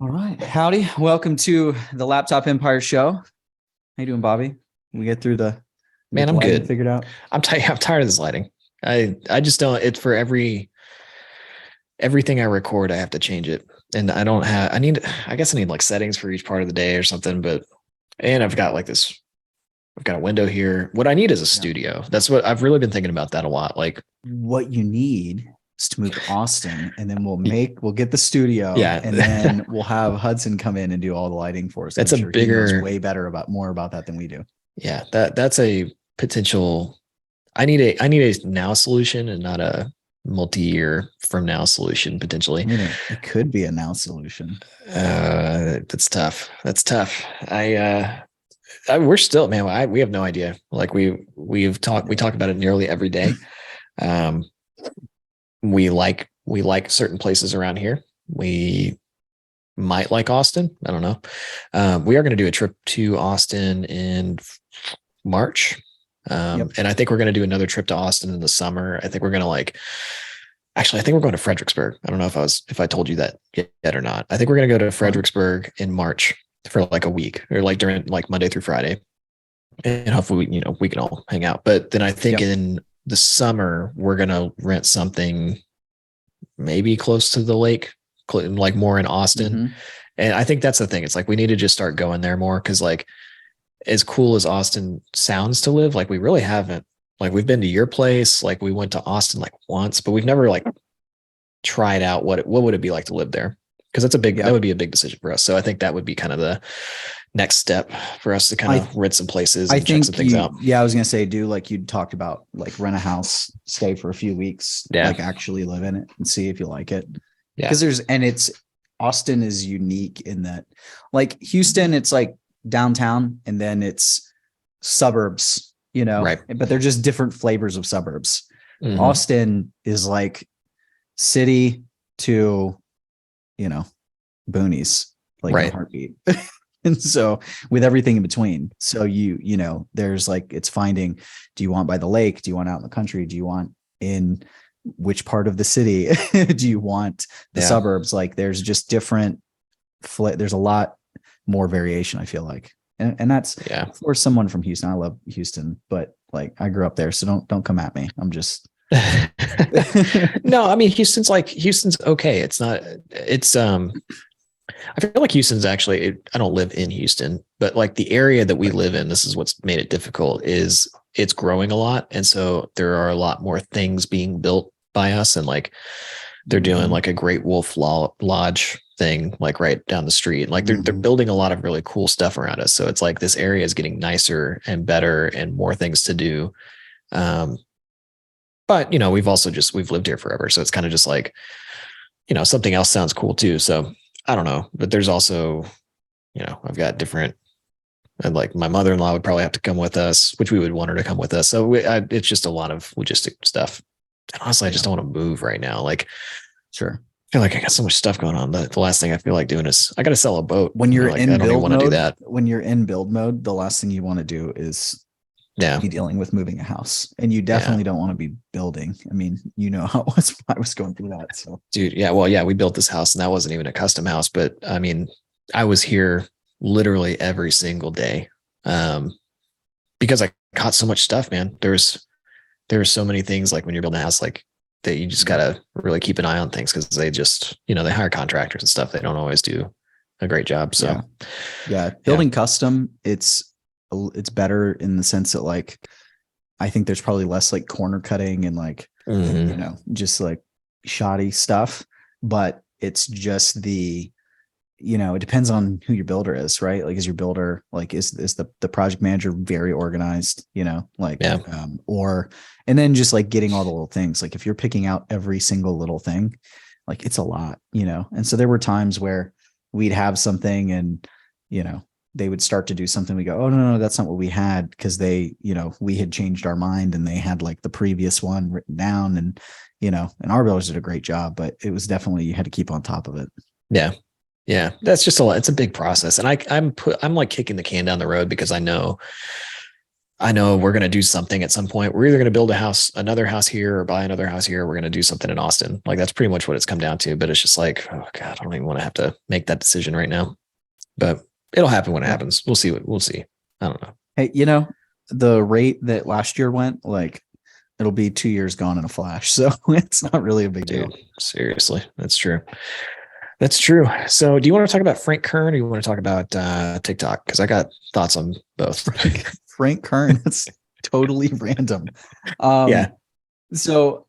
All right. Howdy. Welcome to the Laptop Empire Show. How you doing, Bobby? We get Man, the I'm lighting good. figured out. I'm tired of this lighting. I just don't. It's for everything I record. I have to change it, and I don't have. I guess I need like settings for each part of the day or something. And I've got like this. I've got a window here. What I need is a Yeah. studio. That's what I've really been thinking about that a lot. Like, What you need is to move to Austin, and then we'll get the studio, yeah, and then we'll have Hudson come in and do all the lighting for us. I'm that's a sure he knows bigger. way better more about that than we do. Yeah, that's a potential. I need a now solution and not a multi-year from now solution potentially. I mean, it could be a now solution. That's tough. That's tough. We're still, man. We have no idea. Like we talk about it nearly every day. Um, we like certain places around here. We might like Austin. I don't know. We are going to do a trip to Austin in March. Yep. And I think we're going to do another trip to Austin in the summer. I think we're going to actually, I think we're going to Fredericksburg. I don't know if I told you that yet or not. I think we're going to go to Fun. Fredericksburg in March for like a week or like during like Monday through Friday. And hopefully, we can all hang out. But then I think Yep. in the summer, we're going to rent something maybe close to the lake, like more in Austin. Mhm. And I think that's the thing. It's like we need to just start going there more because like as cool as Austin sounds to live, like we really haven't. Like we've been to your place, like we went to Austin like once, but we've never like tried out what would it be like to live there? Because that Yep. would be a big decision for us. So I think that would be kind of the next step for us to kind I of rent some places I and check some think things out. yeah, I was gonna say, do like you talked about, like rent a house, stay for a few weeks, Yeah. like actually live in it and see if you like it. Yeah. Because it's Austin is unique in that, like Houston, it's like downtown and then it's suburbs, Right. but they're just different flavors of suburbs. Mm-hmm. Austin is like city to, you know, boonies, like in a Right. heartbeat. And so with everything in between, so there's like, it's finding, do you want by the lake, do you want out in the country, do you want in which part of the city, do you want the Yeah. suburbs? Like there's just different there's a lot more variation, I feel like. And that's Yeah. for someone from Houston. I love Houston, but like I grew up there, so don't come at me. I'm just No, I mean Houston's okay. It's not. I feel like Houston's actually. I don't live in Houston, but like the area that we live in, this is what's made it difficult. Is it's growing a lot, and so there are a lot more things being built by us, and like they're doing like a Great Wolf Lodge thing, like right down the street. Like they're building a lot of really cool stuff around us. So it's like this area is getting nicer and better and more things to do. Um, but we've lived here forever, so it's kind of just like something else sounds cool too. So I don't know, but there's also I've got different. And like my mother-in-law would probably have to come with us, which we would want her to come with us. So it's just a lot of logistic stuff. And honestly, I just don't want to move right now. Like, sure. I feel like I got so much stuff going on. The last thing I feel like doing is I got to sell a boat. When you're like, in I don't even build want to do mode, that. the last thing you want to do is Yeah. be dealing with moving a house, and you definitely don't want to be building. I mean, how it was I was going through that. So, Dude, yeah. Well, yeah, we built this house and that wasn't even a custom house, but I mean, I was here literally every single day. Because I caught so much stuff, man. There's so many things like when you're building a house, like that you just gotta really keep an eye on things because they just, they hire contractors and stuff. They don't always do a great job. So yeah. Building custom, it's better in the sense that like I think there's probably less like corner cutting and like just like shoddy stuff, but it's just it depends on who your builder is, right? Like, is your builder like is the project manager very organized, and then just like getting all the little things, like if you're picking out every single little thing, like it's a lot, and so there were times where we'd have something and they would start to do something, we go, oh no, that's not what we had, because we had changed our mind and they had like the previous one written down, and and our builders did a great job, but it was definitely, you had to keep on top of it. Yeah, that's just a lot. It's a big process, and I'm like kicking the can down the road because I know I know we're going to do something at some point. We're either going to build another house here, or buy another house here. We're going to do something in Austin. Like that's pretty much what it's come down to. But it's just like, oh God, I don't even want to have to make that decision right now. But it'll happen when it happens. We'll see. We'll see. I don't know. Hey, the rate that last year went, like it'll be 2 years gone in a flash. So it's not really a big deal. Seriously. That's true. That's true. So do you want to talk about Frank Kern, or you want to talk about TikTok? Because I got thoughts on both. Frank Kern, that's totally random. Yeah. So,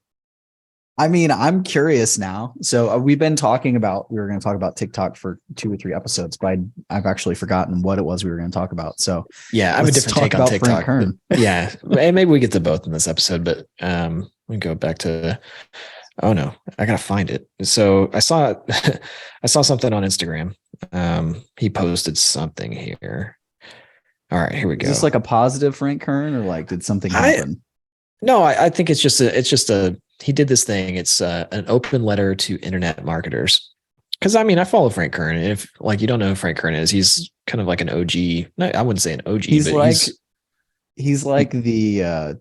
I mean, I'm curious now. So we were going to talk about TikTok for 2 or 3 episodes, but I've actually forgotten what it was we were going to talk about. So yeah, I have a different take on TikTok. Yeah. And maybe we get to both in this episode, but we can go back to, oh no, I got to find it. So I saw something on Instagram. He posted something here. All right, here we go. Is this like a positive Frank Kern, or like did something happen? No, I think it's just he did this thing. It's an open letter to internet marketers. Because I mean, I follow Frank Kern. And if like you don't know who Frank Kern is, he's kind of like an OG. No, I wouldn't say an OG, he's but like he's like the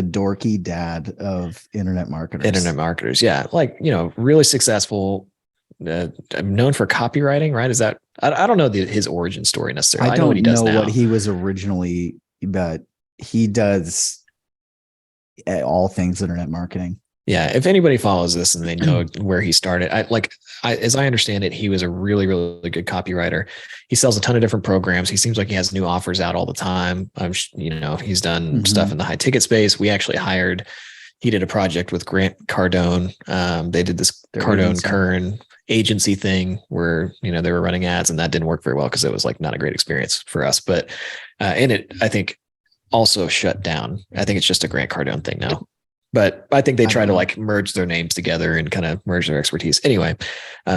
dorky dad of internet marketers. Internet marketers, yeah, like really successful. I'm known for copywriting, right? Is that I don't know his origin story necessarily. I don't know what he does now. What he was originally, but he does all things internet marketing. Yeah, if anybody follows this and they know where he started, as I understand it, he was a really, really good copywriter. He sells a ton of different programs. He seems like he has new offers out all the time. He's done stuff in the high ticket space. He did a project with Grant Cardone. They did this Cardone Kern agency thing where, they were running ads, and that didn't work very well because it was like not a great experience for us. But and it, I think, also shut down. I think it's just a Grant Cardone thing now. But I think they try to like merge their names together and kind of merge their expertise. Anyway,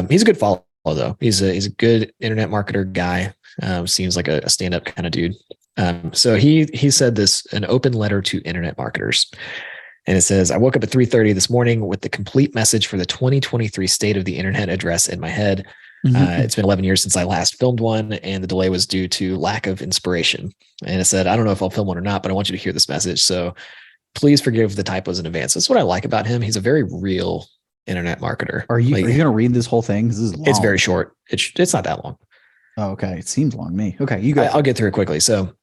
he's a good follow though. He's a good internet marketer guy. Seems like a stand-up kind of dude. So he said this, an open letter to internet marketers. And it says, I woke up at 3:30 this morning with the complete message for the 2023 State of the Internet address in my head. It's been 11 years since I last filmed one, and the delay was due to lack of inspiration. And it said, I don't know if I'll film one or not, but I want you to hear this message. So please forgive the typos in advance. That's what I like about him. He's a very real internet marketer. Are you going to read this whole thing? This is long. It's very short. It's not that long. Oh, okay. It seems long to me. Okay. You go. I'll get through it quickly. So,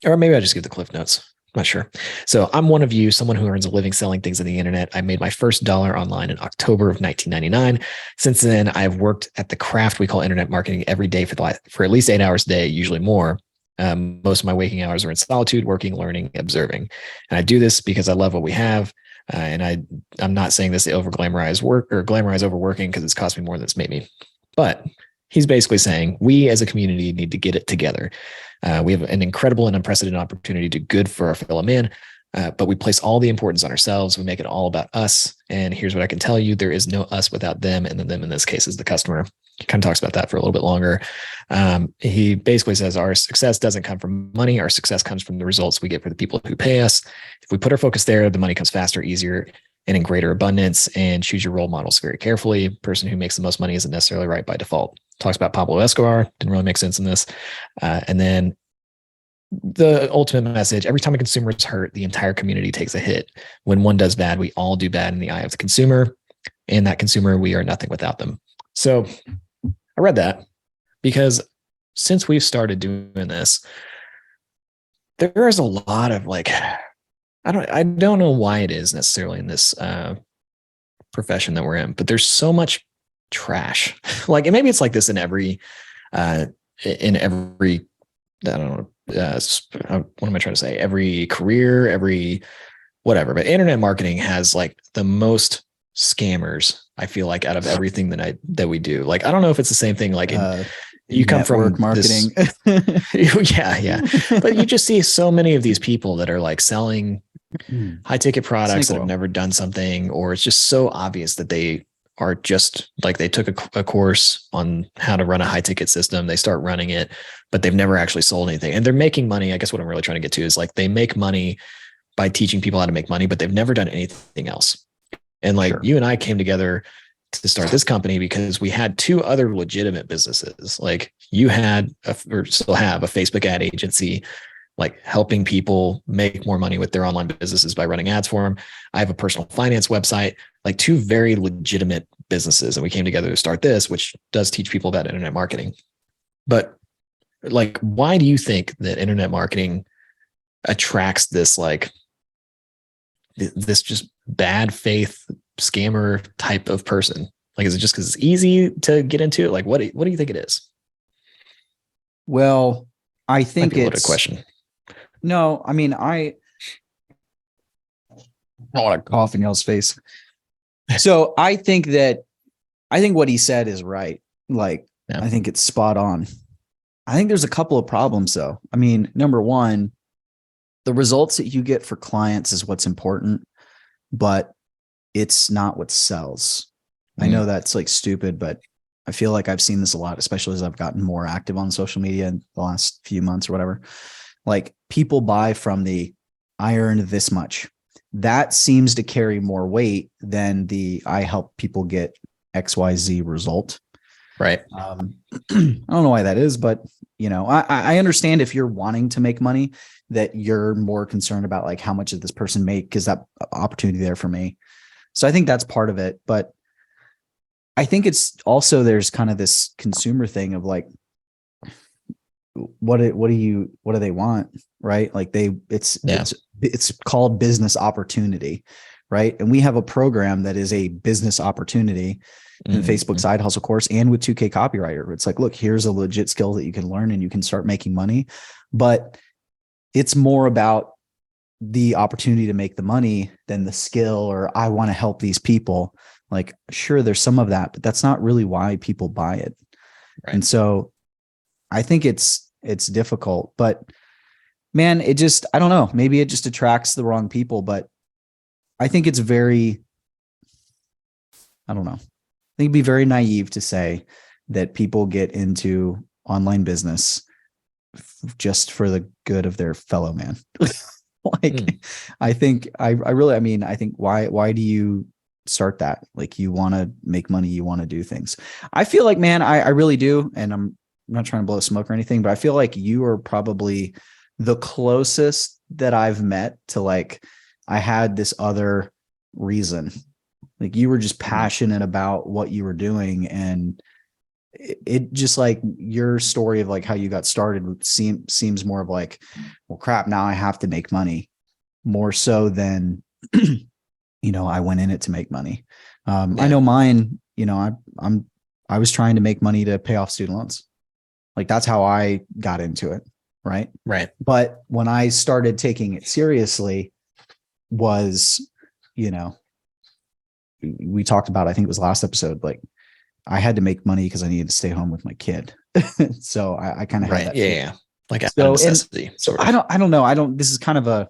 or maybe I'll just give the cliff notes. I'm not sure. So I'm one of you, someone who earns a living selling things on the internet. I made my first dollar online in October of 1999. Since then, I've worked at the craft we call internet marketing every day for at least 8 hours a day, usually more. Most of my waking hours are in solitude, working, learning, observing. And I do this because I love what we have. And I'm not saying this to over glamorize work or glamorize overworking because it's cost me more than it's made me. But he's basically saying we as a community need to get it together. We have an incredible and unprecedented opportunity to do good for our fellow man, but we place all the importance on ourselves. We make it all about us. And here's what I can tell you. There is no us without them. And then them in this case is the customer. He kind of talks about that for a little bit longer. He basically says our success doesn't come from money. Our success comes from the results we get for the people who pay us. If we put our focus there, the money comes faster, easier, and in greater abundance. And choose your role models very carefully. The person who makes the most money isn't necessarily right by default. Talks about Pablo Escobar. Didn't really make sense in this. And then the ultimate message, every time a consumer is hurt, the entire community takes a hit. When one does bad, we all do bad in the eye of the consumer. And that consumer, we are nothing without them. So I read that because since we've started doing this, there is a lot of like, I don't know why it is necessarily in this profession that we're in, but there's so much trash. Like, and maybe it's like this in every, I don't know, what am I trying to say? Every career, every whatever, but internet marketing has like the most scammers, I feel like, out of everything that we do. Like, I don't know if it's the same thing. Like you come from marketing. Yeah. But you just see so many of these people that are like selling high ticket products that have never done something, or it's just so obvious that they are just like, they took a course on how to run a high ticket system. They start running it, but they've never actually sold anything, and they're making money. I guess what I'm really trying to get to is like, they make money by teaching people how to make money, but they've never done anything else. And like you and I came together to start this company because we had 2 other legitimate businesses. Like you had or still have a Facebook ad agency. like helping people make more money with their online businesses by running ads for them. I have a personal finance website, like two very legitimate businesses. And we came together to start this, which does teach people about internet marketing. But like, why do you think that internet marketing attracts this, like this just bad faith scammer type of person? Like, is it just because it's easy to get into it? Like, what do you think it is? Well, I think Might be a loaded it's question. no, I mean, I don't want to cough in y'all's face. So I think what he said is right. Like, Yeah. I think it's spot on. I think there's a couple of problems though. I mean, number one, the results that you get for clients is what's important, but it's not what sells. I know that's like stupid, but I feel like I've seen this a lot, especially as I've gotten more active on social media in the last few months or whatever. Like, people buy from the I earned this much. That seems to carry more weight than the I help people get XYZ result. Right. I don't know why that is, but I understand if you're wanting to make money that you're more concerned about like how much does this person make, because that opportunity there for me. So I think that's part of it. But I think it's also, there's kind of this consumer thing of like, what do they want? Right. Like it's called business opportunity. Right. And we have a program that is a business opportunity in the Facebook side hustle course and with 2K copywriter. It's like, look, here's a legit skill that you can learn and you can start making money, but it's more about the opportunity to make the money than the skill, or I want to help these people. Like, sure, there's some of that, but that's not really why people buy it. Right. And so I think it's difficult, but man, I don't know, maybe it just attracts the wrong people, but I think it's I don't know. I think it'd be very naive to say that people get into online business just for the good of their fellow man. I think I think why do you start that? Like, you want to make money, you want to do things. I feel like, man, I really do. And I'm not trying to blow smoke or anything, but I feel like you are probably the closest that I've met to like, I had this other reason. Like, you were just passionate about what you were doing. And it just, like, your story of like how you got started seems more of like, well, crap, now I have to make money, more so than, I went in it to make money. I know mine, I was trying to make money to pay off student loans. Like, that's how I got into it. Right. Right. But when I started taking it seriously was, we talked about, I think it was last episode, like, I had to make money because I needed to stay home with my kid. So I kind of had that. Yeah. Like a necessity. So I don't know. This is kind of I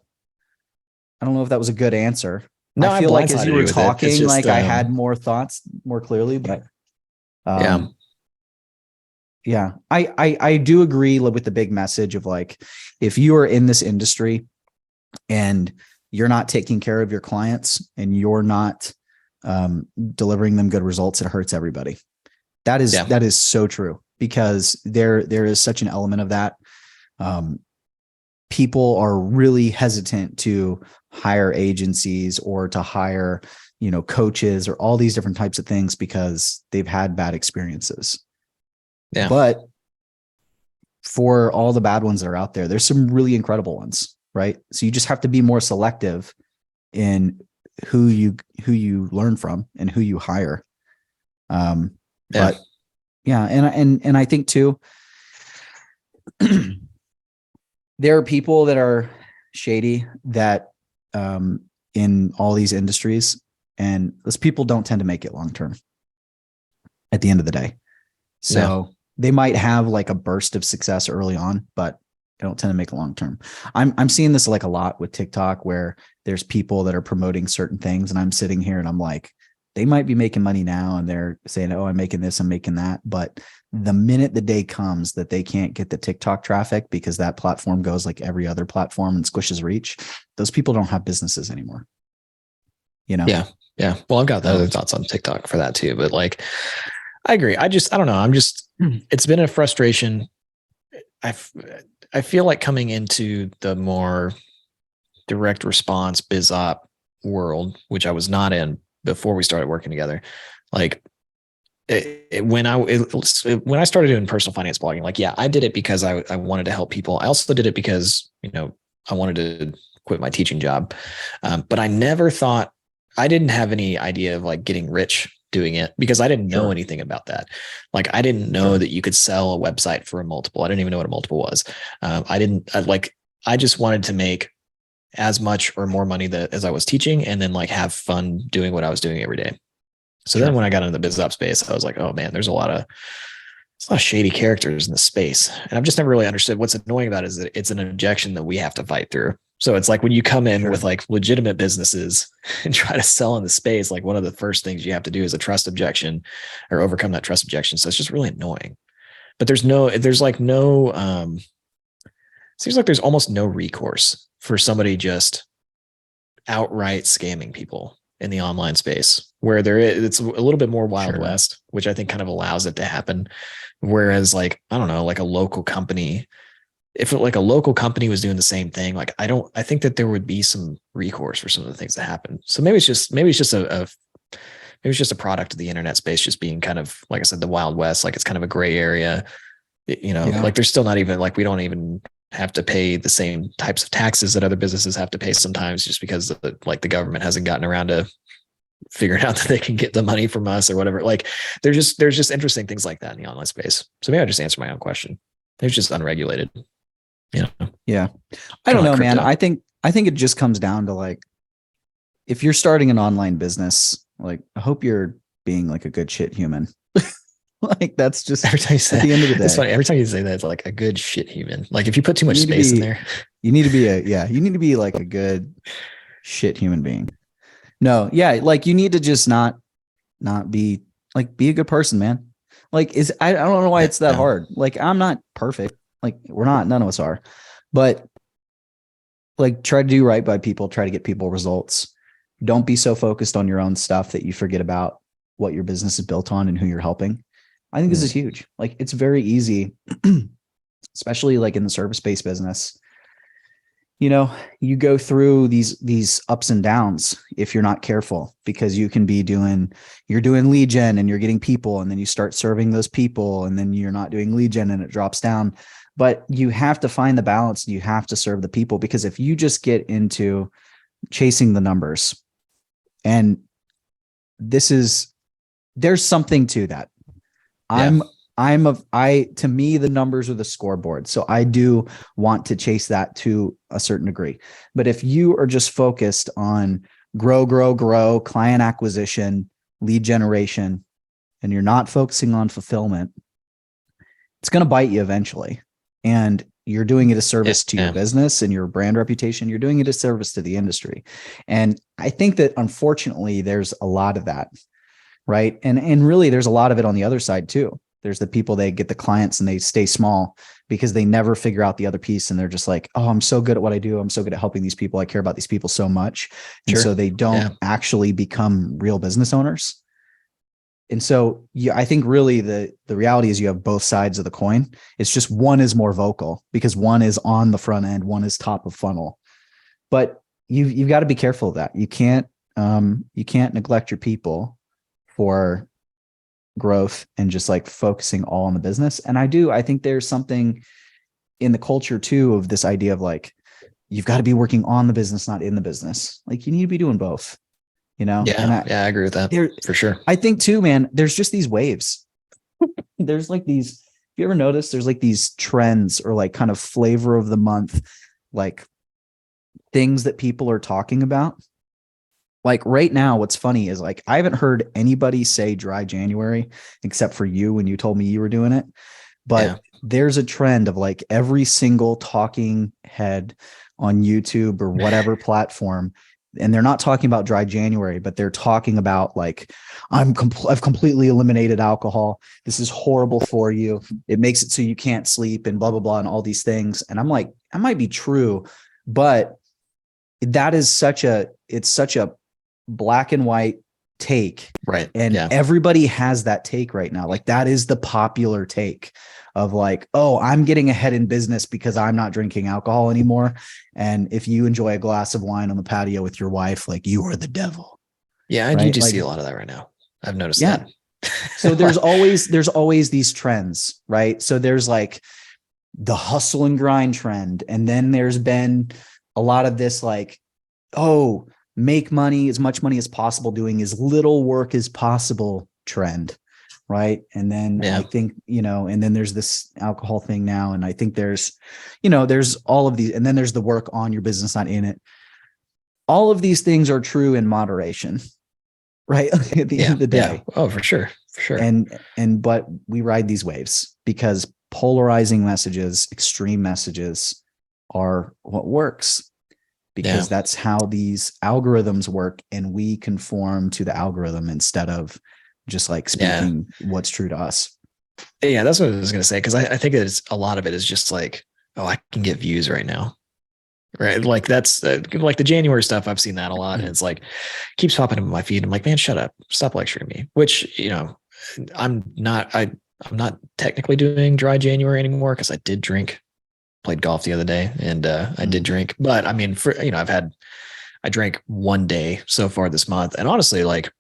don't know if that was a good answer. No, I feel like as you were talking, like I had more thoughts more clearly, but yeah, I do agree with the big message of like, if you are in this industry and you're not taking care of your clients and you're not delivering them good results, it hurts everybody. That is so true, because there is such an element of that. People are really hesitant to hire agencies or to hire, coaches or all these different types of things because they've had bad experiences. Yeah. But for all the bad ones that are out there, there's some really incredible ones, right? So you just have to be more selective in who you learn from and who you hire. But yeah, and I think too, there are people that are shady that in all these industries, and those people don't tend to make it long term at the end of the day. So they might have like a burst of success early on, but they don't tend to make it long term. I'm seeing this like a lot with TikTok, where there's people that are promoting certain things, and I'm sitting here and I'm like, they might be making money now and they're saying, oh, I'm making this, I'm making that. But the minute the day comes that they can't get the TikTok traffic because that platform goes like every other platform and squishes reach, those people don't have businesses anymore. Yeah. Well, I've got other thoughts on TikTok for that too, but like, I agree. I don't know. It's been a frustration. I feel like coming into the more direct response biz op world, which I was not in before we started working together, like when I started doing personal finance blogging, like, yeah, I did it because I wanted to help people. I also did it because, I wanted to quit my teaching job. But I never thought, I didn't have any idea of like getting rich doing it because I didn't know Sure. anything about that. Like, I didn't know Sure. that you could sell a website for a multiple. I didn't even know what a multiple was. I just wanted to make as much or more money as I was teaching, and then like have fun doing what I was doing every day. So then Sure. when I got into the biz op space, I was like, oh man, there's a lot of shady characters in the space. And I've just never really understood what's annoying about it is that it's an objection that we have to fight through. So it's like when you come in Sure. with like legitimate businesses and try to sell in the space, like one of the first things you have to do is a trust objection or overcome that trust objection. So it's just really annoying. But seems like there's almost no recourse for somebody just outright scamming people in the online space, where it's a little bit more Wild Sure. West, which I think kind of allows it to happen. Whereas like, I don't know, like a local company, if like a local company was doing the same thing, like I think that there would be some recourse for some of the things that happen. So maybe it's just a product of the internet space, just being kind of, like I said, the Wild West. Like, it's kind of a gray area, Yeah. like there's still not even like, we don't even have to pay the same types of taxes that other businesses have to pay sometimes, just because the government hasn't gotten around to figuring out that they can get the money from us or whatever. Like, there's just interesting things like that in the online space. So maybe I just answer my own question. It's just unregulated, Yeah. I kind don't of like know, man. crypto. I think it just comes down to like, if you're starting an online business, like, I hope you're being like a good shit human. Like, that's just Every time you at say the end of the it's day. funny. Every time you say that, it's like a good shit human. Like, if you put too You much need to space in be there, you need to be you need to be like a good shit human being. No, yeah, like, you need to just not be like, be a good person, man. Like, I don't know why it's that yeah, hard. Like, I'm not perfect. Like, we're not, none of us are. But like, try to do right by people, try to get people results. Don't be so focused on your own stuff that you forget about what your business is built on and who you're helping. I think this is huge. Like, it's very easy, especially like in the service-based business. You go through these ups and downs if you're not careful, because you're doing lead gen and you're getting people, and then you start serving those people, and then you're not doing lead gen and it drops down. But you have to find the balance, and you have to serve the people, because if you just get into chasing the numbers, and this is there's something to that. yeah, To me, the numbers are the scoreboard. So I do want to chase that to a certain degree. But if you are just focused on grow, client acquisition, lead generation, and you're not focusing on fulfillment, it's going to bite you eventually. And you're doing it a service to your yeah, business and your brand reputation. You're doing it a service to the industry. And I think that, unfortunately, there's a lot of that, right? And really, there's a lot of it on the other side too. There's the people, they get the clients and they stay small because they never figure out the other piece, and they're just like, oh, I'm so good at what I do, I'm so good at helping these people, I care about these people so much. And sure, so they don't yeah, actually become real business owners. And so, yeah, I think really the reality is you have both sides of the coin. It's just one is more vocal because one is on the front end, one is top of funnel. But you've got to be careful of that. You can't neglect your people for growth and just like focusing all on the business. And I think there's something in the culture too of this idea of like, you've got to be working on the business, not in the business. Like, you need to be doing both, and yeah, yeah. I agree with that there, for sure. I think too, man, there's just these waves. There's like these, if you ever notice, there's like these trends or like kind of flavor of the month, like things that people are talking about. Like right now, what's funny is like, I haven't heard anybody say dry January except for you when you told me you were doing it. Yeah, But there's a trend of like every single talking head on YouTube or whatever platform. And they're not talking about dry January, but they're talking about like, I've completely eliminated alcohol. This is horrible for you. It makes it so you can't sleep and blah, blah, blah, and all these things. And I'm like, that might be true, but it's such a black and white take. right. And Yeah, everybody has that take right now. Like, that is the popular take. of like, oh, I'm getting ahead in business because I'm not drinking alcohol anymore. And if you enjoy a glass of wine on the patio with your wife, like you are the devil. Yeah, and you Right. do Like, see a lot of that right now. I've noticed yeah. that. So there's always these trends, right? So there's like the hustle and grind trend. And then there's been a lot of this like, oh, make money, as much money as possible, doing as little work as possible trend. Right. And then I Yeah. think, and then there's this alcohol thing now. And I think there's all of these, and then there's the work on your business, not in it. All of these things are true in moderation, right? At the end Yeah. of the Yeah. day. Oh, for sure. For sure. But we ride these waves because polarizing messages, extreme messages are what works, because Yeah. that's how these algorithms work, and we conform to the algorithm instead of just like Yeah. speaking what's true to us. Yeah. That's what I was going to say. Cause I think it's a lot of it is just like, oh, I can get views right now. Right. Like that's like the January stuff. I've seen that a lot. And it's like, keeps popping in my feed. I'm like, man, shut up. Stop lecturing me, which, I'm not technically doing dry January anymore because I did drink, played golf the other day, and I did drink. But I mean, I drank one day so far this month, and honestly, like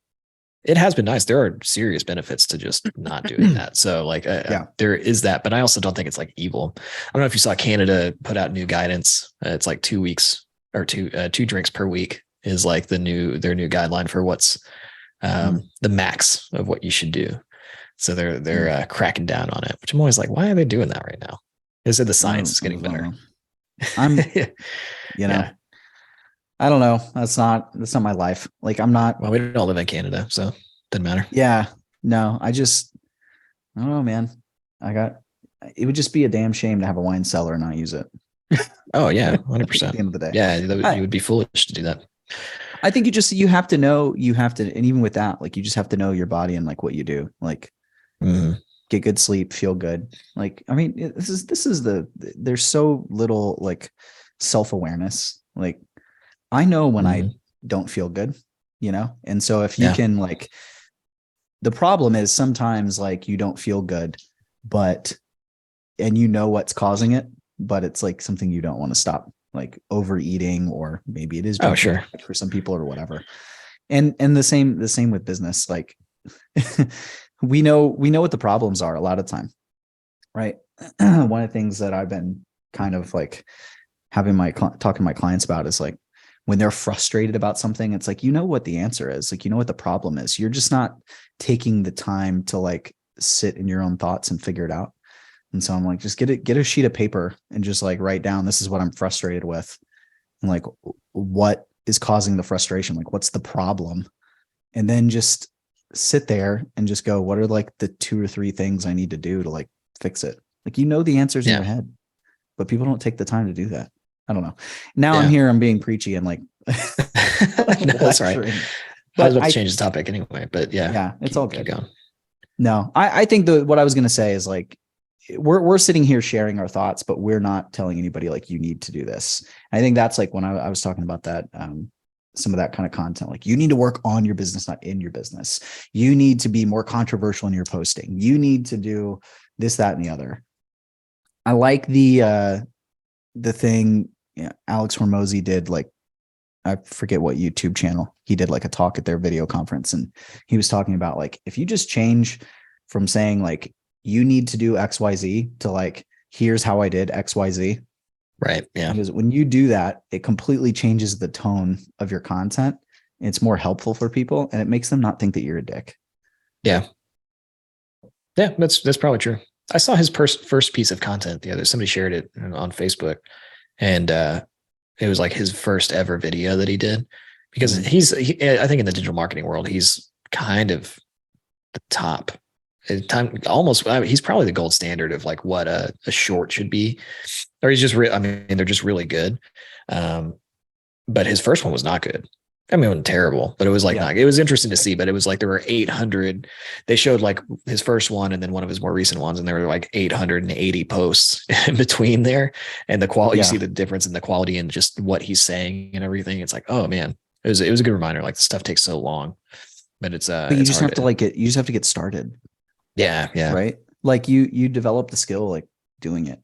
it has been nice. There are serious benefits to just not doing that. So like, Yeah. there is that, but I also don't think it's like evil. I don't know if you saw Canada put out new guidance. It's like 2 weeks or two drinks per week is like their new guideline for what's the max of what you should do. So they're cracking down on it, which I'm always like, why are they doing that right now? They said the science is getting better. I'm, Yeah. I don't know. That's not my life. Like I'm not. Well, we don't live in Canada, so it doesn't matter. Yeah. No, I don't know, man. It would just be a damn shame to have a wine cellar and not use it. Oh yeah, At 100%. the end of the day. Yeah, you would be foolish to do that. I think you have to know, and even with that, like you just have to know your body and like what you do, like get good sleep, feel good. Like, I mean, there's so little like self-awareness. Like I know when I don't feel good, and so if you can like, the problem is sometimes like you don't feel good, and you know what's causing it, but it's like something you don't want to stop, like overeating, or maybe it is sure for some people or whatever. And the same with business. Like we know what the problems are a lot of time, right? One of the things that I've been kind of like talking to my clients about is like when they're frustrated about something, it's like, what the answer is, like, what the problem is. You're just not taking the time to like sit in your own thoughts and figure it out. And so I'm like, just get a sheet of paper and just like write down, this is what I'm frustrated with. And like, what is causing the frustration? Like, what's the problem? And then just sit there and just go, what are like the 2 or 3 things I need to do to like fix it? Like, the answers in your head, but people don't take the time to do that. I don't know. Now I'm being preachy and like, no, that's right. But I was about to change the topic anyway, but yeah, it's all good. Keep going. No, I think what I was going to say is like, we're sitting here sharing our thoughts, but we're not telling anybody like you need to do this. I think that's like when I was talking about that, some of that kind of content, like you need to work on your business, not in your business. You need to be more controversial in your posting. You need to do this, that, and the other. I like the thing Alex Hormozy did, like, I forget what YouTube channel he did, like a talk at their video conference. And he was talking about like, if you just change from saying like, you need to do XYZ to like, here's how I did XYZ. Right. Yeah. Because when you do that, it completely changes the tone of your content. It's more helpful for people and it makes them not think that you're a dick. Yeah. Yeah. That's probably true. I saw his first piece of content the other, somebody shared it on Facebook, and it was like his first ever video that he did, because I think in the digital marketing world, he's kind of the top. He's probably the gold standard of like what a short should be, or he's just they're just really good. But his first one was not good. I mean, it wasn't terrible, but it was like, it was interesting to see, but it was like, there were 800, they showed like his first one and then one of his more recent ones. And there were like 880 posts in between there. And the quality, you see the difference in the quality and just what he's saying and everything. It's like, oh man, it was a good reminder. Like the stuff takes so long, but but you just have to like you just have to get started. Yeah. Right. Like you develop the skill like doing it.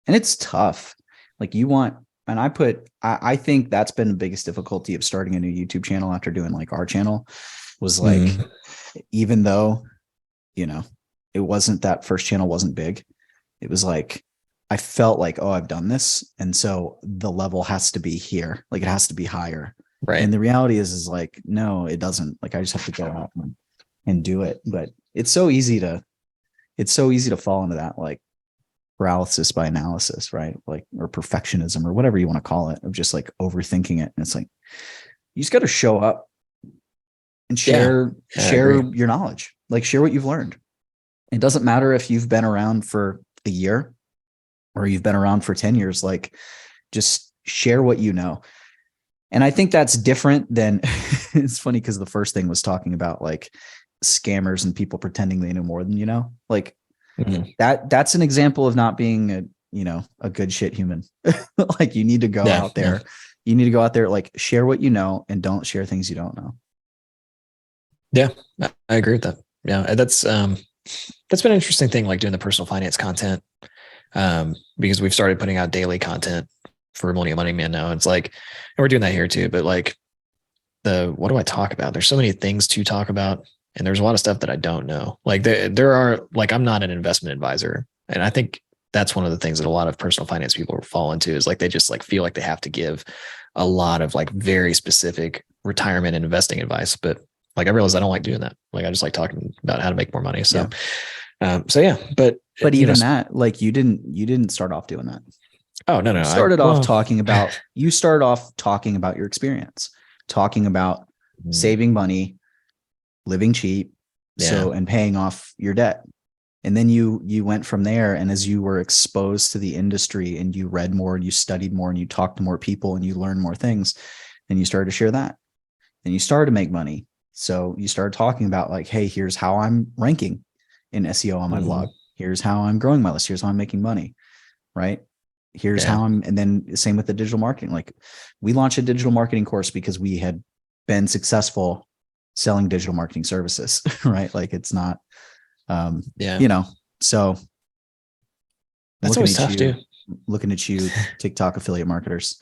And it's tough. Like you want, and I think that's been the biggest difficulty of starting a new YouTube channel after doing like our channel was like, Mm, even though, you know, it wasn't that first channel wasn't big. It was like, I felt like, oh, I've done this. And so the level has to be here. Like it has to be higher. right. And the reality is like, no, it doesn't. Like I just have to go out and do it. But it's so easy to fall into that like paralysis by analysis, right? Like, or perfectionism or whatever you want to call it, of just like overthinking it. And it's like, you just got to show up and Yeah. Yeah, I share agree. your knowledge, like share what you've learned. It doesn't matter if you've been around for a year or you've been around for 10 years, like just share what you know. And I think that's different than it's funny because the first thing was talking about like scammers and people pretending they know more than you know. Like Mhm. that's an example of not being a, you know, a good shit human. Like you need to go Yeah. out Yeah. there. You need to go out there, like share what you know and don't share things you don't know. Yeah. I agree with that. Yeah. That's been an interesting thing, like doing the personal finance content. Because we've started putting out daily content for Millennial Money Man now. It's like, and we're doing that here too, but like what do I talk about? There's so many things to talk about. And there's a lot of stuff that I don't know. Like there are, like, I'm not an investment advisor. And I think that's one of the things that a lot of personal finance people fall into is like, they just like feel like they have to give a lot of like very specific retirement and investing advice. But like, I realize I don't like doing that. Like, I just like talking about how to make more money. So, Yeah. so yeah, but But you know, even that, like you didn't start off doing that. oh no, You no, started off talking about your experience, talking about saving money, living cheap, yeah, so and paying off your debt. And then you went from there, and as you were exposed to the industry and you read more and you studied more and you talked to more people and you learned more things, and you started to share that. And you started to make money. So you started talking about like, hey, here's how I'm ranking in SEO on my blog. Here's how I'm growing my list. Here's how I'm making money. Right. Here's yeah, how and then same with the digital marketing. Like we launched a digital marketing course because we had been successful selling digital marketing services, right? Like it's not, yeah. you know, so That's always tough too. looking at you, TikTok affiliate marketers.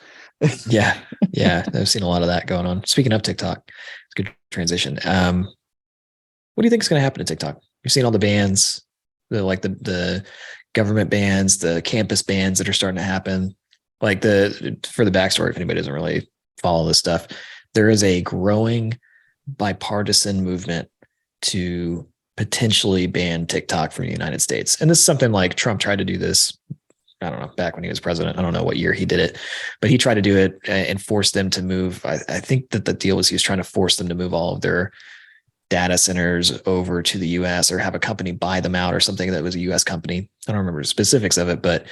Yeah, yeah. I've seen a lot of that going on. Speaking of TikTok, it's a good transition. What do you think is going to happen to TikTok? You've seen all the bans, the government bans, the campus bans that are starting to happen. Like for the backstory, if anybody doesn't really follow this stuff, there is a growing bipartisan movement to potentially ban TikTok from the United States. And this is something like Trump tried to do this, I don't know, back when he was president. I don't know what year he did it, but he tried to do it and force them to move. I think that the deal was he was trying to force them to move all of their data centers over to the US or have a company buy them out or something that was a US company. I don't remember the specifics of it, but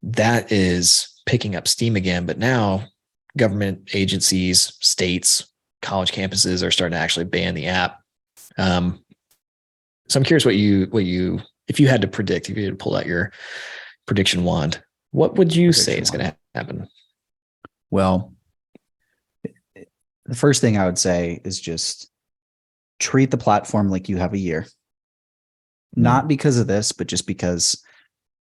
that is picking up steam again. But now government agencies, states, college campuses are starting to actually ban the app. So I'm curious if you had to predict, if you had to pull out your prediction wand, what would you say is going to happen? Well, the first thing I would say is just treat the platform like you have a year. Not because of this, but just because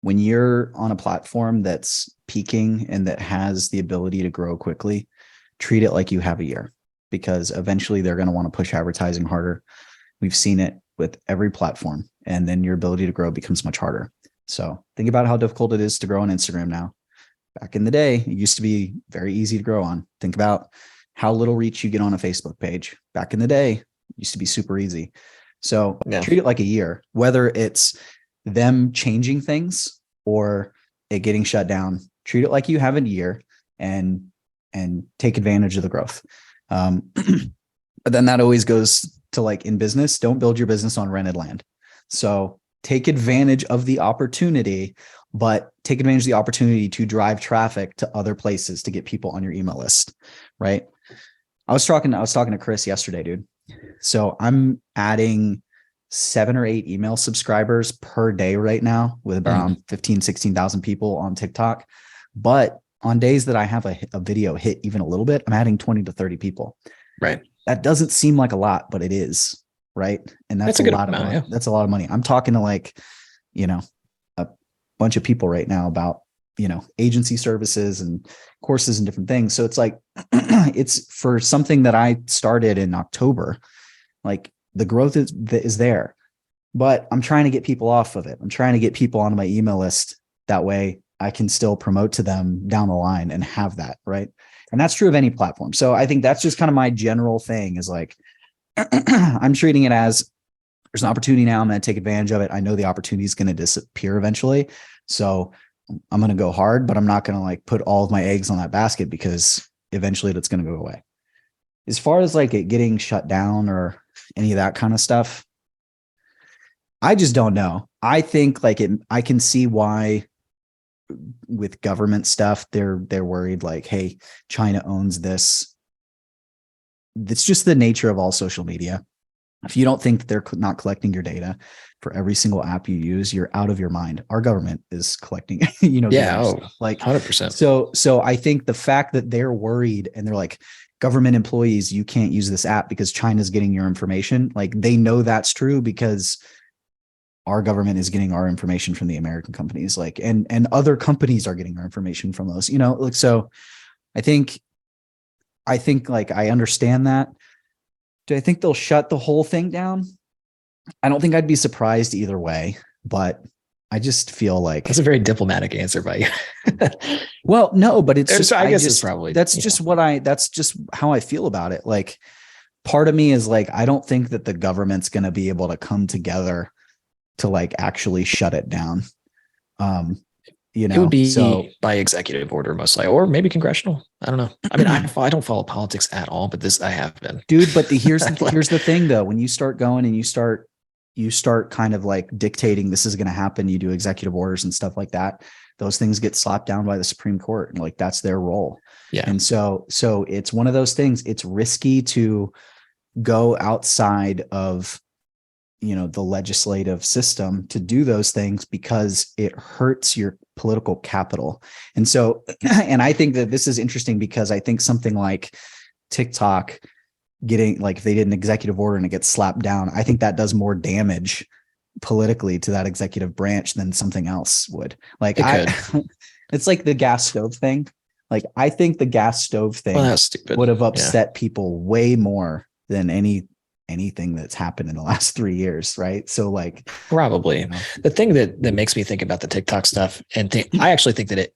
when you're on a platform that's peaking and that has the ability to grow quickly, treat it like you have a year, because eventually they're going to want to push advertising harder. We've seen it with every platform, and then your ability to grow becomes much harder. So think about how difficult it is to grow on Instagram now. Back in the day, it used to be very easy to grow on. Think about how little reach you get on a Facebook page. Back in the day, it used to be super easy. So treat it like a year, whether it's them changing things or it getting shut down. Treat it like you have a year and take advantage of the growth. But then that always goes to like in business, don't build your business on rented land. So take advantage of the opportunity, but take advantage of the opportunity to drive traffic to other places to get people on your email list. Right. I was talking to Chris yesterday, dude. So I'm adding 7 or 8 email subscribers per day right now with around 15, 16,000 people on TikTok. But on days that I have a video hit even a little bit, I'm adding 20 to 30 people. Right. That doesn't seem like a lot, but it is. Right. And that's a lot of money. Yeah. That's a lot of money. I'm talking to like you know, a bunch of people right now about, agency services and courses and different things. So it's like, it's for something that I started in October, like the growth is there, but I'm trying to get people off of it. I'm trying to get people on my email list. That way I can still promote to them down the line and have that. Right. And that's true of any platform. So I think that's just kind of my general thing is like, I'm treating it as there's an opportunity now. I'm going to take advantage of it. I know the opportunity is going to disappear eventually. So I'm going to go hard, but I'm not going to like put all of my eggs on that basket because eventually that's going to go away. As far as like it getting shut down or any of that kind of stuff, I just don't know. I think like I can see why with government stuff, they're worried like, hey, China owns this. It's just the nature of all social media. If you don't think that they're not collecting your data for every single app you use, you're out of your mind. Our government is collecting, Yeah. Oh, like 100%. So I think the fact that they're worried and they're like, government employees, you can't use this app because China's getting your information. Like they know that's true because our government is getting our information from the American companies, like, and other companies are getting our information from those, like, so I think like, I understand that. Do I think they'll shut the whole thing down? I don't think I'd be surprised either way, but I just feel like that's a very diplomatic answer by you. Well, no, but it's just, I guess it's probably, that's just that's just how I feel about it. Like part of me is like, I don't think that the government's going to be able to come together to like actually shut it down. It would be by executive order mostly, or maybe congressional. I don't know. I mean, I don't follow politics at all, but this I have been, dude. But here's the thing though, when you start going and you start kind of like dictating this is going to happen, you do executive orders and stuff like that, those things get slapped down by the Supreme Court, and like that's their role. Yeah. And so it's one of those things. It's risky to go outside of the legislative system to do those things because it hurts your political capital. And so, and I think that this is interesting because I think something like TikTok getting, like, if they did an executive order and it gets slapped down, I think that does more damage politically to that executive branch than something else would. Like it's like the gas stove thing. Like I think the gas stove thing would have upset people way more than anything that's happened in the last 3 years. Right. So like probably the thing that makes me think about the TikTok stuff and I actually think that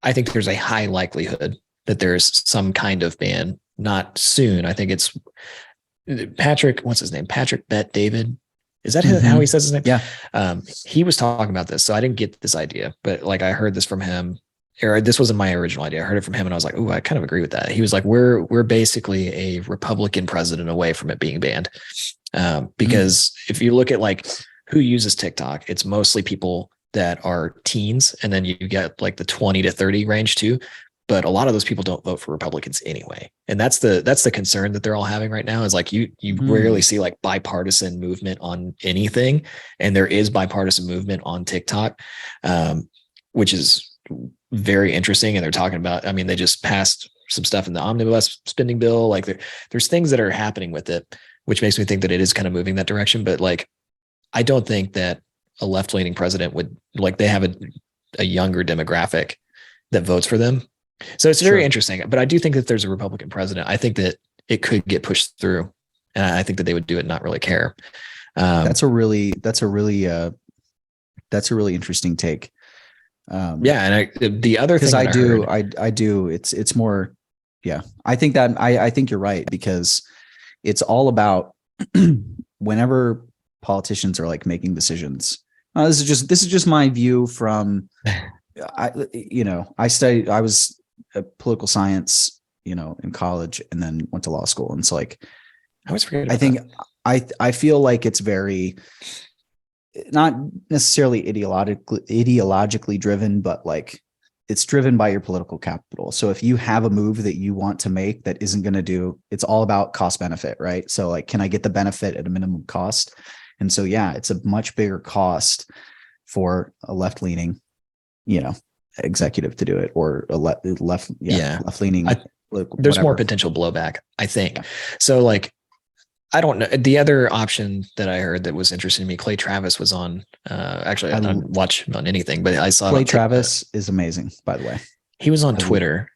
I think there's a high likelihood that there's some kind of ban, not soon. I think it's Patrick, what's his name? Patrick Bet David. Is that how he says his name? Yeah. He was talking about this. So I didn't get this idea, but like I heard this from him. Or this wasn't my original idea. I heard it from him and I was like, "Ooh, I kind of agree with that." He was like, we're basically a Republican president away from it being banned. Because if you look at like who uses TikTok, it's mostly people that are teens. And then you get like the 20 to 30 range too. But a lot of those people don't vote for Republicans anyway. And that's the concern that they're all having right now is like you rarely see like bipartisan movement on anything. And there is bipartisan movement on TikTok, which is very interesting. And they're talking about, I mean, they just passed some stuff in the omnibus spending bill. Like there's things that are happening with it, which makes me think that it is kind of moving that direction. But like, I don't think that a left-leaning president would, like, they have a younger demographic that votes for them. So it's very interesting, but I do think that there's a Republican president. I think that it could get pushed through, and I think that they would do it and not really care. That's a really interesting take. And the other thing I do, it's more, I think I think you're right, because it's all about whenever politicians are like making decisions. This is just my view from, I was a political science, in college, and then went to law school. And it's like, I always forget. I feel like it's very, not necessarily ideologically driven, but like it's driven by your political capital. So if you have a move that you want to make that isn't going to do, it's all about cost benefit, right? So like, can I get the benefit at a minimum cost? And so, it's a much bigger cost for a left-leaning, executive to do it, or a left-leaning. There's more potential blowback, I think. So like, I don't know. The other option that I heard that was interesting to me, Clay Travis was on, actually, I don't watch on anything, but I saw it Clay on TikTok. Travis is amazing, by the way. He was on I will. Twitter.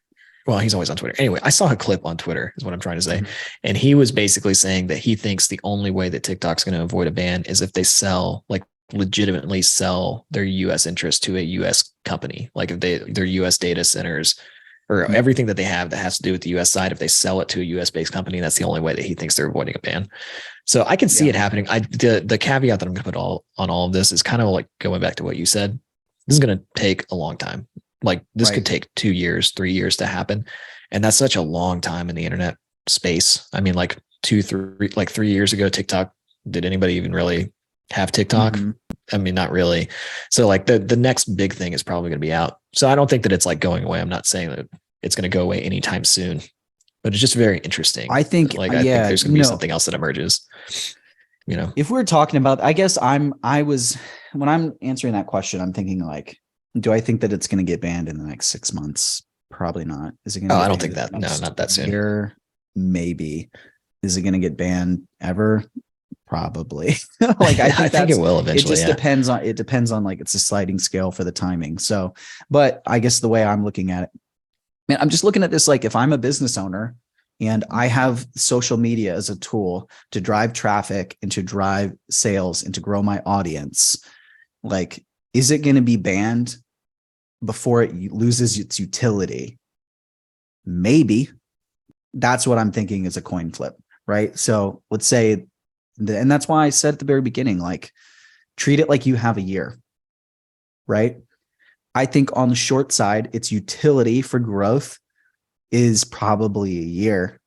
Well, he's always on Twitter. Anyway, I saw a clip on Twitter, is what I'm trying to say. Mhm. And he was basically saying that he thinks the only way that TikTok's going to avoid a ban is if they sell, like, legitimately sell their US interest to a US company. Like if their US data centers or everything that they have that has to do with the US side, if they sell it to a US based company, that's the only way that he thinks they're avoiding a ban. So I can see it happening. The caveat that I'm going to put on all of this is kind of like going back to what you said. This is going to take a long time. Like this could take 2 years, 3 years to happen. And that's such a long time in the internet space. I mean, like 3 years ago, TikTok, did anybody even really have TikTok? Mm-hmm. I mean, not really. So like the next big thing is probably going to be out. So I don't think that it's like going away. I'm not saying that it's going to go away anytime soon, but it's just very interesting. I think, I think there's going to be something else that emerges. If we're talking about, I guess when I'm answering that question, I'm thinking like, do I think that it's going to get banned in the next 6 months? Probably not. Is it going to? I don't think that. No, not that soon. Year? Maybe. Is it going to get banned ever? Probably. Like I think it will eventually. It just depends on like it's a sliding scale for the timing. So, but I guess the way I'm looking at it, man, I'm just looking at this like if I'm a business owner and I have social media as a tool to drive traffic and to drive sales and to grow my audience, like, is it going to be banned before it loses its utility? Maybe. That's what I'm thinking is a coin flip, right? So let's say, and that's why I said at the very beginning, like, treat it like you have a year, right? I think on the short side, its utility for growth is probably a year.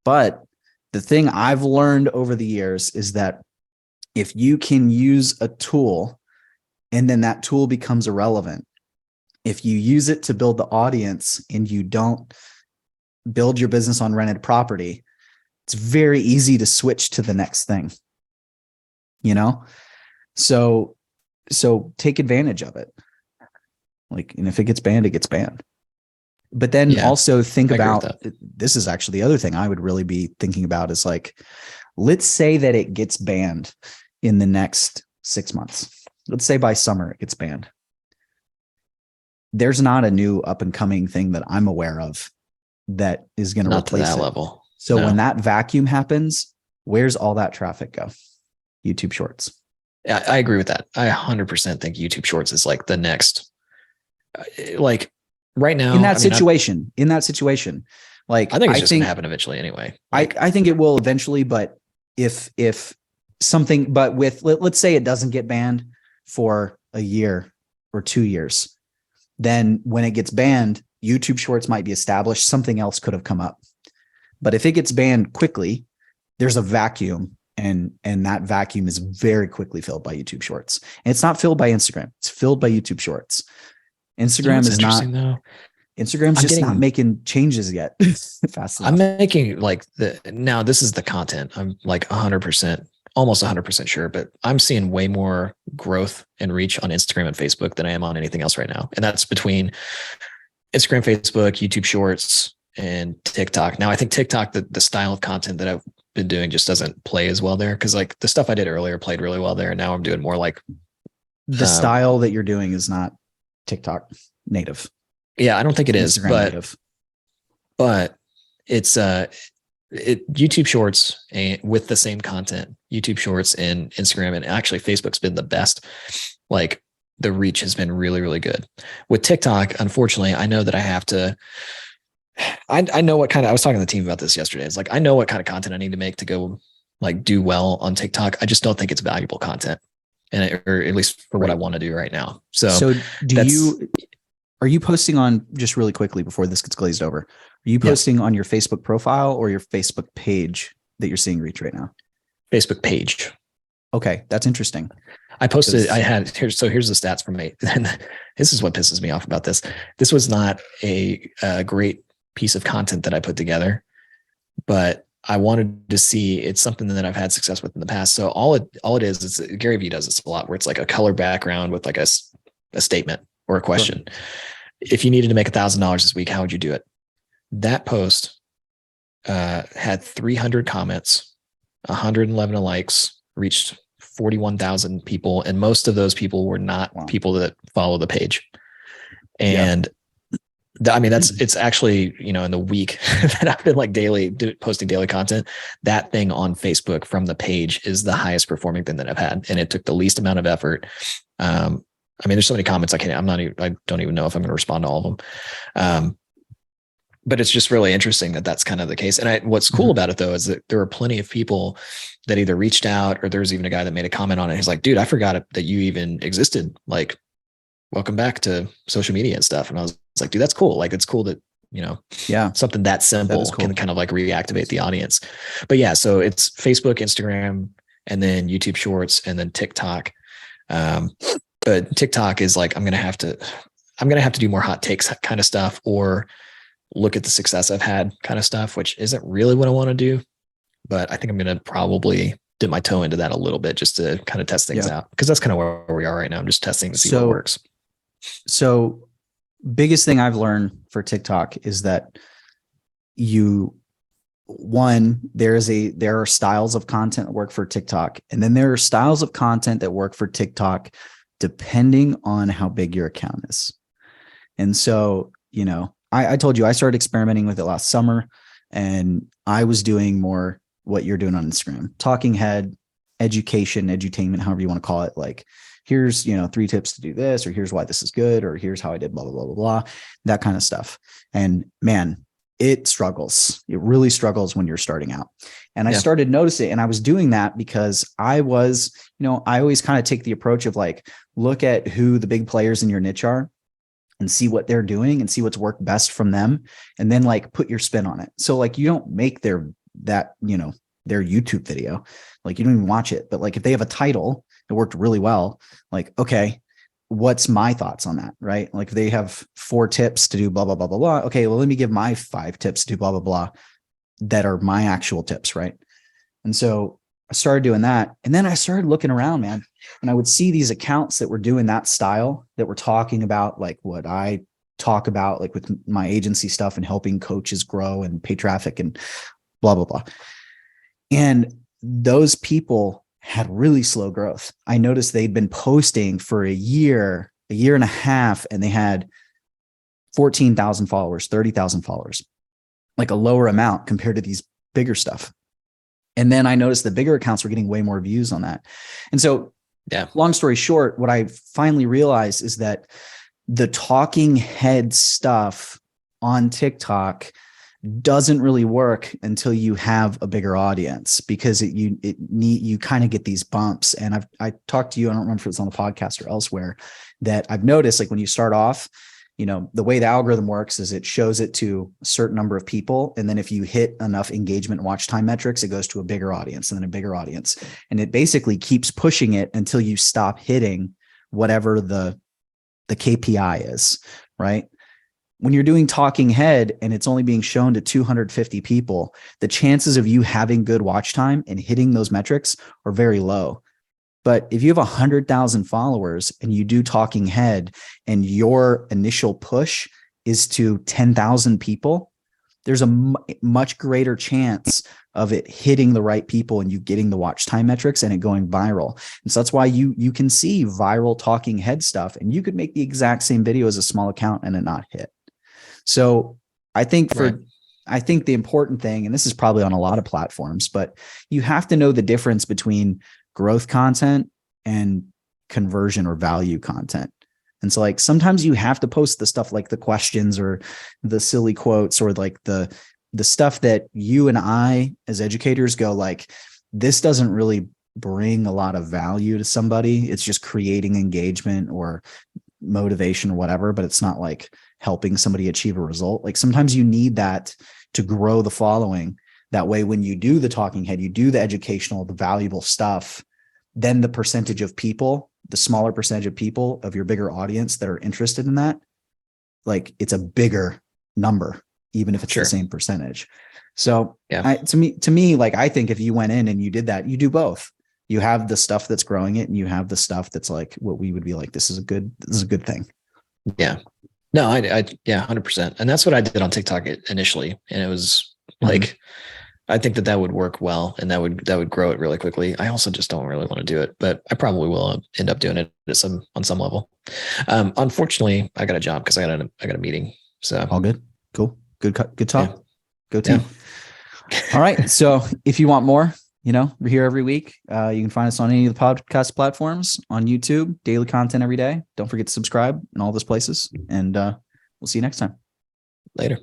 But the thing I've learned over the years is that if you can use a tool and then that tool becomes irrelevant, if you use it to build the audience and you don't build your business on rented property, it's very easy to switch to the next thing, So take advantage of it. Like, and if it gets banned, it gets banned. But then also think about, this is actually the other thing I would really be thinking about is like, let's say that it gets banned in the next 6 months. Let's say by summer it gets banned. There's not a new up and coming thing that I'm aware of that is going to replace that it. Level. So when that vacuum happens, where's all that traffic go? YouTube Shorts. Yeah, I agree with that. I 100% think YouTube Shorts is like the next, like right now. In that situation, like I think it's just going to happen eventually anyway. Like, I think it will eventually, but if something, but let's say it doesn't get banned for a year or 2 years, then when it gets banned, YouTube Shorts might be established. Something else could have come up. But if it gets banned quickly, there's a vacuum, and that vacuum is very quickly filled by YouTube Shorts. And it's not filled by Instagram. It's filled by YouTube Shorts. Instagram is not. Though? Instagram's just not making changes yet. Fast enough. I'm making like now this is the content. I'm like 100%, almost 100% sure, but I'm seeing way more growth and reach on Instagram and Facebook than I am on anything else right now. And that's between Instagram, Facebook, YouTube Shorts, and TikTok. Now I think TikTok, the style of content that I've been doing just doesn't play as well there. Cause like the stuff I did earlier played really well there. And now I'm doing more like the style that you're doing is not TikTok native. Yeah, I don't think it is, native. But it's YouTube Shorts with the same content, YouTube Shorts and Instagram, and actually Facebook's been the best. Like the reach has been really, really good. With TikTok, unfortunately, I know that I have to. I know what kind of. I was talking to the team about this yesterday. It's like I know what kind of content I need to make to go like do well on TikTok. I just don't think it's valuable content, or at least for what I want to do right now. So are you posting on, just really quickly before this gets glazed over, are you posting on your Facebook profile or your Facebook page that you're seeing reach right now? Facebook page. Okay. That's interesting. I posted, here's the stats from me. And this is what pisses me off about this. This was not a great piece of content that I put together, but I wanted to see, it's something that I've had success with in the past. So all it is, it's Gary Vee does this a lot where it's like a color background with like a statement or a question. Sure. If you needed to make $1,000 this week, how would you do it? That post had 300 comments 111 likes, reached 41,000 people. And most of those people were not people that follow the page. And I mean, it's actually, in the week that I've been like posting daily content, that thing on Facebook from the page is the highest performing thing that I've had. And it took the least amount of effort. I mean, there's so many comments I don't even know if I'm going to respond to all of them. But it's just really interesting that that's kind of the case. And what's cool about it though, is that there are plenty of people that either reached out, or there's even a guy that made a comment on it. He's like, dude, I forgot that you even existed. Like, welcome back to social media and stuff. And I was like, dude, that's cool. Like, it's cool that, something that simple can kind of like reactivate the audience. But yeah, so it's Facebook, Instagram, and then YouTube Shorts, and then TikTok. But TikTok is like, I'm going to have to do more hot takes kind of stuff, or look at the success I've had kind of stuff, which isn't really what I want to do. But I think I'm going to probably dip my toe into that a little bit just to kind of test things out. Because that's kind of where we are right now. I'm just testing to see what works. So biggest thing I've learned for TikTok is that there are styles of content that work for TikTok. And then there are styles of content that work for TikTok depending on how big your account is. And so, I told you I started experimenting with it last summer, and I was doing more what you're doing on Instagram, talking head, education, edutainment, however you want to call it. Like, here's, 3 tips to do this, or here's why this is good, or here's how I did blah, blah, blah, blah, blah, that kind of stuff. And man, it struggles. It really struggles when you're starting out. And I started noticing, and I was doing that because I was, I always kind of take the approach of like, look at who the big players in your niche are and see what they're doing and see what's worked best from them. And then like put your spin on it. So like, you don't make their YouTube video, like you don't even watch it, but like if they have a title that worked really well, like, okay, what's my thoughts on that? Right. Like if they have 4 tips to do blah, blah, blah, blah, blah. Okay. Well, let me give my 5 tips to do blah, blah, blah, that are my actual tips. Right. And so I started doing that. And then I started looking around, man, and I would see these accounts that were doing that style, that were talking about like what I talk about, like with my agency stuff and helping coaches grow and pay traffic and blah, blah, blah. And those people had really slow growth. I noticed they'd been posting for a year and a half, and they had 14,000 followers, 30,000 followers, like a lower amount compared to these bigger stuff. And then I noticed the bigger accounts were getting way more views on that. And so, long story short, what I finally realized is that the talking head stuff on TikTok doesn't really work until you have a bigger audience, because you kind of get these bumps. And I talked to you, I don't remember if it was on the podcast or elsewhere, that I've noticed, like when you start off, the way the algorithm works is it shows it to a certain number of people. And then if you hit enough engagement, watch time metrics, it goes to a bigger audience and then a bigger audience. And it basically keeps pushing it until you stop hitting whatever the KPI is, right? When you're doing talking head and it's only being shown to 250 people, the chances of you having good watch time and hitting those metrics are very low. But if you have 100,000 followers and you do talking head and your initial push is to 10,000 people, there's a much greater chance of it hitting the right people and you getting the watch time metrics and it going viral. And so that's why you can see viral talking head stuff, and you could make the exact same video as a small account and it not hit. So I think I think the important thing, and this is probably on a lot of platforms, but you have to know the difference between growth content and conversion or value content. And so like sometimes you have to post the stuff like the questions or the silly quotes or like the stuff that you and I as educators go like, this doesn't really bring a lot of value to somebody. It's just creating engagement or motivation or whatever, but it's not like helping somebody achieve a result. Like sometimes you need that to grow the following. That way, when you do the talking head, you do the educational, the valuable stuff, then the percentage of people, the smaller percentage of people of your bigger audience that are interested in that, like it's a bigger number, even if it's the same percentage. So to me, like, I think if you went in and you did that, you do both. You have the stuff that's growing it and you have the stuff that's like what we would be like, this is a good thing. Yeah. No, I 100%. And that's what I did on TikTok initially. And it was like, I think that would work well, and that would grow it really quickly. I also just don't really want to do it, but I probably will end up doing it on some level. Unfortunately, I got a job because I got a meeting. So All good. Cool. Good talk. Yeah. Go team. Yeah. All right. So if you want more, we're here every week. You can find us on any of the podcast platforms, on YouTube, daily content every day. Don't forget to subscribe in all those places. And we'll see you next time. Later.